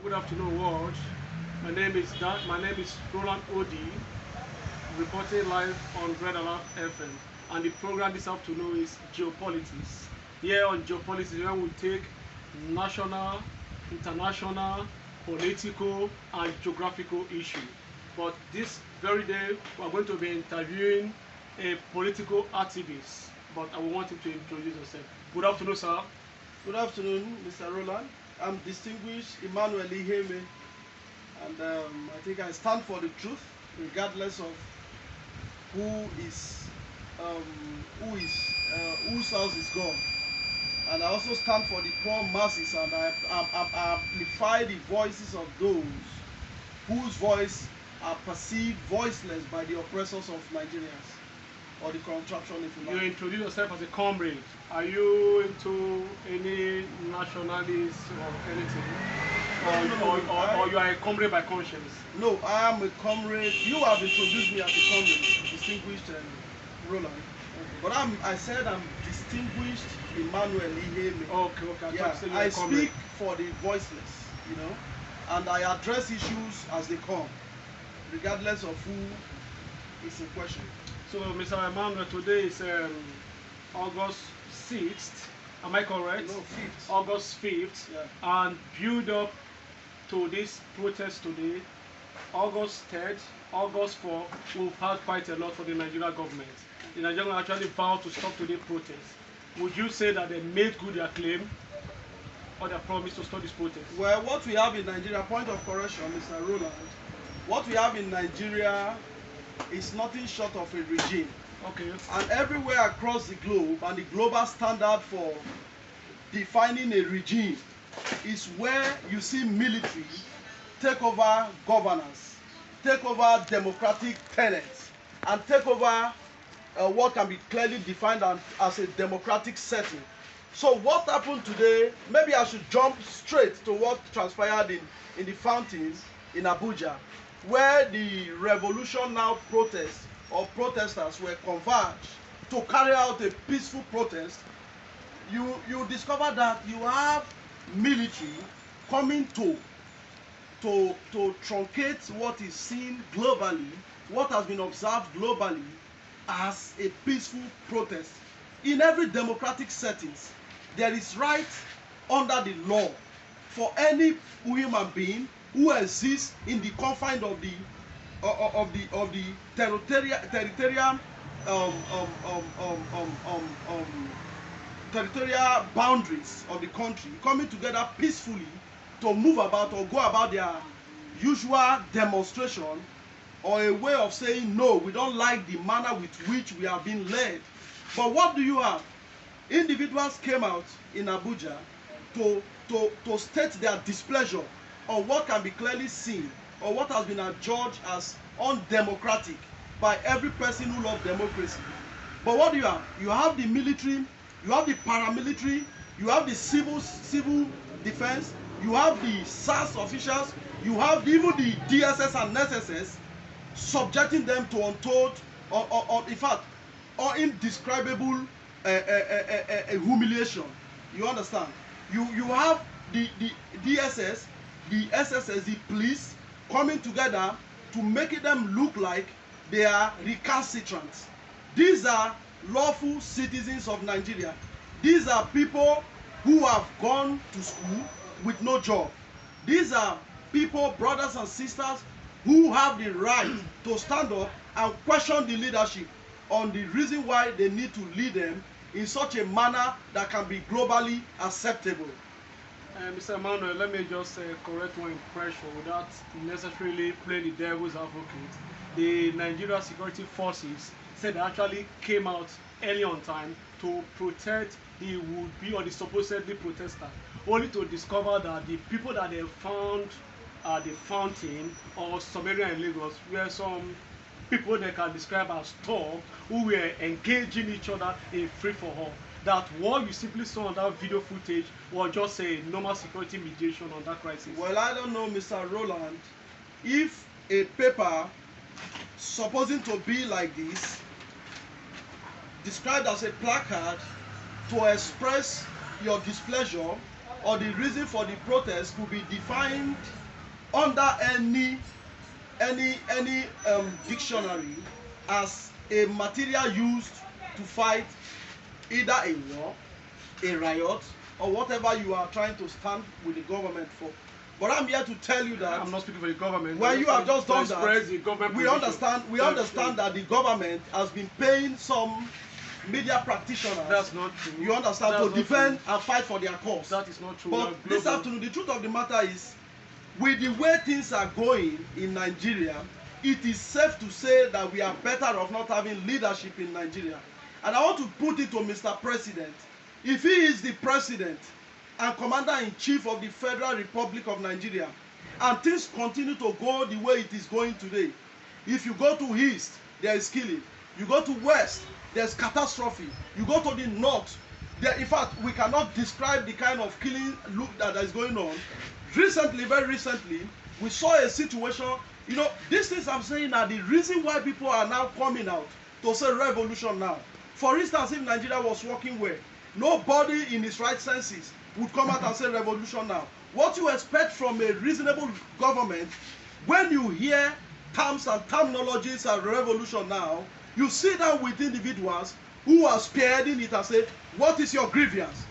Good afternoon, world. My name is Roland Odi, reporting live on Red Alert FM, and the program this afternoon is Geopolitics. Here on Geopolitics, when we take national, international, political, and geographical issue. But this very day, we are going to be interviewing a political activist. But I want him to introduce himself. Good afternoon, sir. Good afternoon, Mr. Roland. I'm distinguished Emmanuel Iheme, and I think I stand for the truth, regardless of whose house is God. And I also stand for the poor masses, and I amplify the voices of those whose voice are perceived voiceless by the oppressors of Nigerians, or the contraption, if you like. You introduce yourself as a comrade. Are you into any nationalist or anything? Or you are a comrade by conscience? No, I am a comrade. You have introduced me as a comrade, distinguished Roland. But I said I'm distinguished Emmanuel Iheme. Okay. Yeah, I speak for the voiceless, and I address issues as they come, regardless of who is in question. So, Mr. Emmanuel, today is August 6th. Am I correct? No, 5th. August 5th. Yeah. And build up to this protest today, August 3rd, August 4th, we've had quite a lot for the Nigerian government. The Nigerian actually vowed to stop today's protest. Would you say that they made good their claim or their promise to stop this protest? Well, what we have in Nigeria, point of correction, Mr. Roland, what we have in Nigeria is nothing short of a regime. Okay. And everywhere across the globe, and the global standard for defining a regime is where you see military take over governance, take over democratic tenets, and take over what can be clearly defined as a democratic setting. So what happened today, maybe I should jump straight to what transpired in the fountains in Abuja, where the Revolution Now protests or protesters were converged to carry out a peaceful protest. You discover that you have military coming to truncate what is seen globally, what has been observed globally as a peaceful protest. In every democratic settings, there is right under the law for any human being who exists in the confines of the territorial boundaries of the country, coming together peacefully to move about or go about their usual demonstration, or a way of saying no, we don't like the manner with which we are being led. But what do you have? Individuals came out in Abuja to state their displeasure on what can be clearly seen, or what has been adjudged as undemocratic by every person who loves democracy. But what do you have? You have the military, you have the paramilitary, you have the civil defense, you have the SARS officials, you have even the DSS and SSS, subjecting them to untold, or in fact, or indescribable humiliation. You understand? You have the DSS, the SSS, the police coming together to make them look like they are recalcitrant. These are lawful citizens of Nigeria. These are people who have gone to school with no job. These are people, brothers and sisters, who have the right to stand up and question the leadership on the reason why they need to lead them in such a manner that can be globally acceptable. Mr. Emmanuel, let me just correct one impression without necessarily playing the devil's advocate. The Nigeria security forces said they actually came out early on time to protect the would-be or the supposedly protester, only to discover that the people that they found at the fountain or some area in Lagos were some people they can describe as thugs who were engaging each other in free-for-all. That what you simply saw on that video footage was just a normal security mediation on that crisis. Well, I don't know, Mr. Roland, if a paper supposing to be like this, described as a placard to express your displeasure or the reason for the protest could be defined under any dictionary as a material used to fight either a war, a riot, or whatever you are trying to stand with the government for. But I'm here to tell you that I'm not speaking for the government. when you have just done that, we position. understand that the government has been paying some media practitioners. That's not true. You understand, That's to defend and fight for their cause. That is not true. But this afternoon, the truth of the matter is, with the way things are going in Nigeria, it is safe to say that we are better off not having leadership in Nigeria. And I want to put it to Mr. President. If he is the president and commander-in-chief of the Federal Republic of Nigeria, and things continue to go the way it is going today, if you go to east, there is killing. You go to west, there's catastrophe. You go to the north, there, in fact, we cannot describe the kind of killing look that is going on. Recently, very recently, we saw a situation. You know, these things I'm saying are the reason why people are now coming out to say revolution now. For instance, if Nigeria was working well, nobody in his right senses would come out and say revolution now. What you expect from a reasonable government, when you hear terms and terminologies as revolution now, you sit down with individuals who are spearheading it and say, what is your grievance?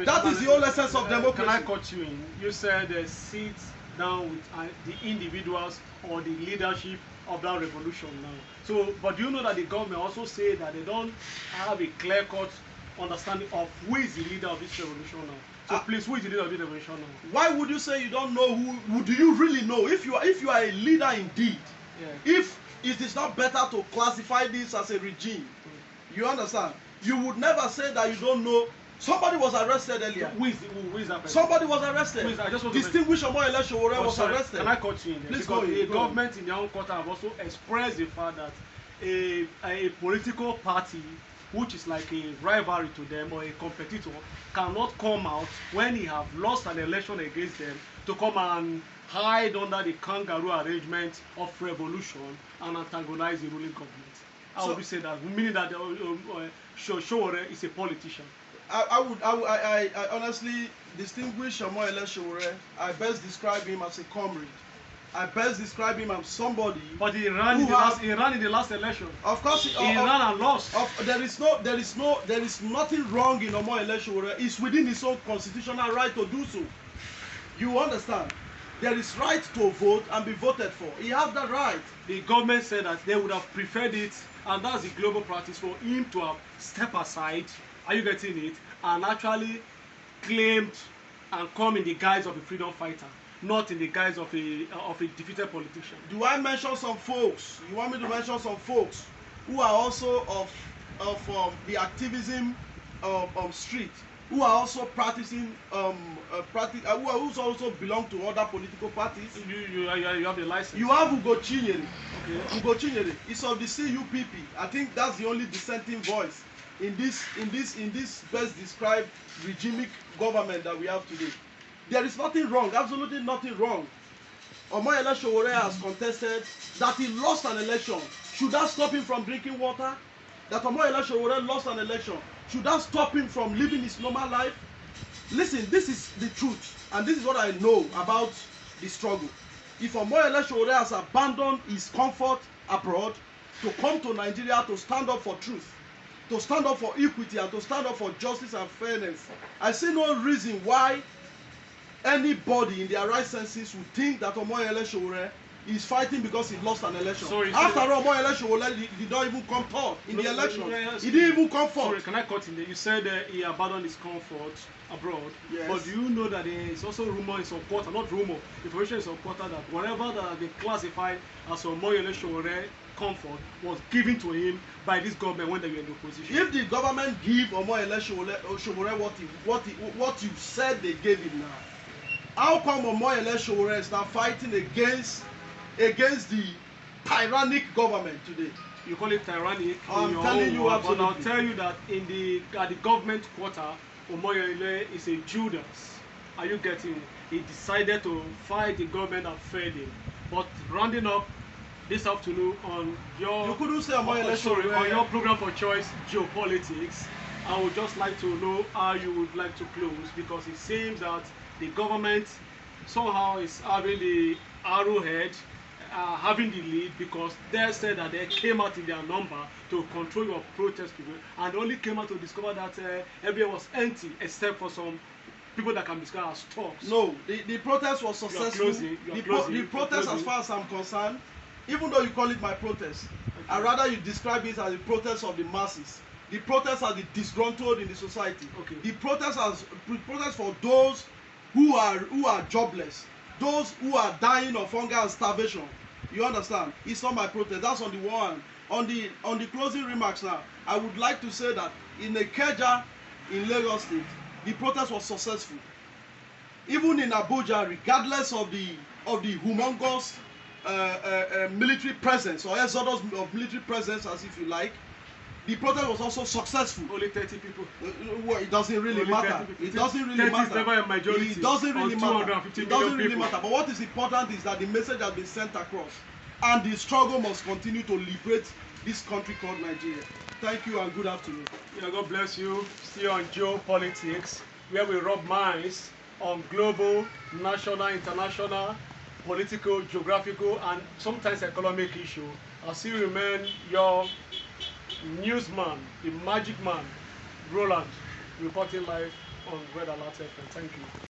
That is the whole essence of democracy. Can I cut you in? You said sit down with the individuals or the leadership of that revolution now. So, but do you know that the government also say that they don't have a clear-cut understanding of who is the leader of this revolution now? So please, who is the leader of this revolution now? Why would you say you don't know who do you really know? If you are a leader indeed, yeah. If it is not better to classify this as a regime, you understand? You would never say that you don't know. Somebody was arrested earlier. Who is that person? Somebody was arrested. Distinguished Omoyele Sowore was arrested. Can I cut you in there? Please because the government in their own quarter have also expressed the fact that a political party which is like a rivalry to them or a competitor cannot come out when he have lost an election against them to come and hide under the kangaroo arrangement of revolution and antagonize the ruling government. How would you say that? Meaning that Sowore is a politician. I honestly distinguish Omoyele Sowore. I best describe him as a comrade. I best describe him as somebody. But he ran in the last election. Of course, he ran and lost. There is nothing wrong in Omoyele Sowore. It's within his own constitutional right to do so. You understand? There is right to vote and be voted for. He has that right. The government said that they would have preferred it, and that's the global practice, for him to have stepped aside. Are you getting it? And actually claimed and come in the guise of a freedom fighter, not in the guise of a defeated politician. Do I mention some folks? You want me to mention some folks who are also of the activism street, who are also practicing who also belong to other political parties? You have the license. You have Ugo Chinyere. Okay. Ugo Chinyere is of the CUPP. I think that's the only dissenting voice in this best described regimic government that we have today. There is nothing wrong, absolutely nothing wrong. Omoyele Sowore has contested that he lost an election. Should that stop him from drinking water? That Omoyele Sowore lost an election. Should that stop him from living his normal life? Listen, this is the truth, and this is what I know about the struggle. If Omoyele Sowore has abandoned his comfort abroad to come to Nigeria to stand up for truth, to stand up for equity, and to stand up for justice and fairness, I see no reason why anybody in their right senses would think that Omoyele Sowore is fighting because he lost an election. Sorry, after all, Omoyele Sowore did not even come third in the election. He didn't even come fourth. Sorry, can I cut in there? You said he abandoned his comfort abroad. Yes. But do you know that there is also rumor in some quarter, not rumor, information in some quarter that whatever that they classified as Omoyele Sowore comfort was given to him by this government when they were in the opposition. If the government give Omoyele Sowore what you said they gave him now, how come Omoyele Sowore is now fighting against the tyrannic government today? You call it tyrannic. I'm telling you absolutely. But I'll tell you that at the government quarter, Omoyele is a Judas. Are you getting it? He decided to fight the government that failed him. But rounding up this afternoon on your you couldn't say Omoyele Sowore. On your program for choice, Geo-politics, I would just like to know how you would like to close, because it seems that the government somehow is having the arrowhead, having the lead, because they said that they came out in their number to control your protest people, and only came out to discover that everywhere was empty except for some people that can be described as thugs. No, the protest was successful. The protest, as far as I'm concerned, even though you call it my protest, okay, I rather you describe it as the protest of the masses. The protest are the disgruntled in the society. Okay. The protest for those who are jobless, those who are dying of hunger and starvation. You understand? It's not my protest. That's on the one. On the closing remarks now, I would like to say that in Ikeja, in Lagos State, the protest was successful. Even in Abuja, regardless of the humongous military presence or exodus of military presence, as if you like, the protest was also successful. Only 30 people. Well, it doesn't really matter. It doesn't really matter. Never a majority. It doesn't really matter. It doesn't really people. matter. But what is important is that the message has been sent across, and the struggle must continue to liberate this country called Nigeria. Thank you and good afternoon. Yeah, God bless you. Still on Geo-politics, where we rub minds on global, national, international, political, geographical, and sometimes economic issue. I still remain your newsman, the magic man, Roland, reporting live on Red Alert FM. Thank you.